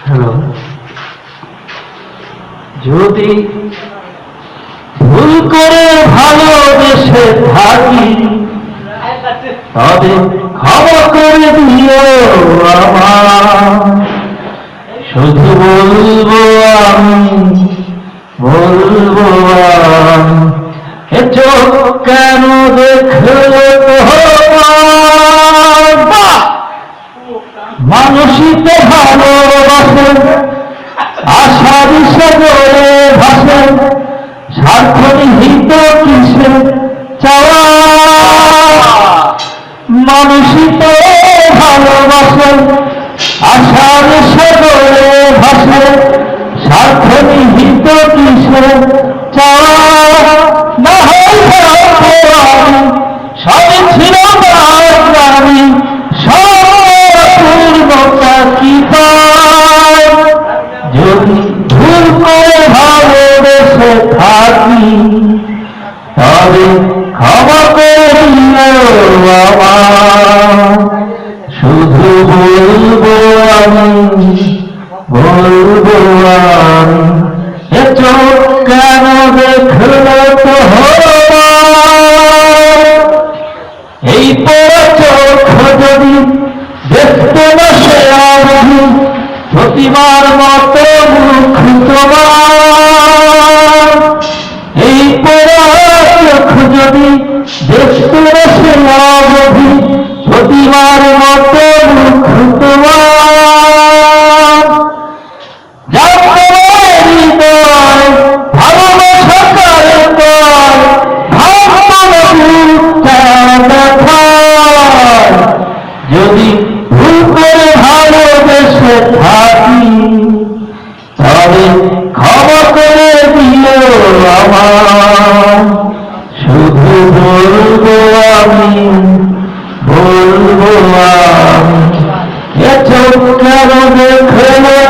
Hello, যদি ভুল করে ভালোবেসে থাকি তবে ক্ষমা করে দিও আমার। শুধু বলবো আমি, বলবো আমি, এ চোখ কেন দেখলো মানুষই তো ভালোবাসে, আশার সাগরে ভাসে, স্বার্থ নিহিত কিসে চাওয়া। মানুষই তো ভালোবাসে, আশার সাগরে ভাসে, স্বার্থ নিহিত কিসে চাওয়া। না হয় সবই ছিল আমি পূর্ণতা কি পায়। যদি ভুল করে ভালোবেসে থাকি তবে ক্ষমা করে দিও আমার। শুধু বলবো আমি, বলবো আমি, এ চোখ কেন দেখলো তো এই পড়া চোখ যদি দেখতে না সে আমি প্রতিবার মতো মুখ তোমার। এই পড়া চোখ যদি দেখতে না সে আমি প্রতিবার মতো মুখ তোমার। হৃদয় ভালোবাসা করে যদি ভুল করে ভালোবেসে থাকি তবে ক্ষমা করে দিও আমার। শুধু বলবো আমি, বলবো আমি, এ চোখ কেন দেখলো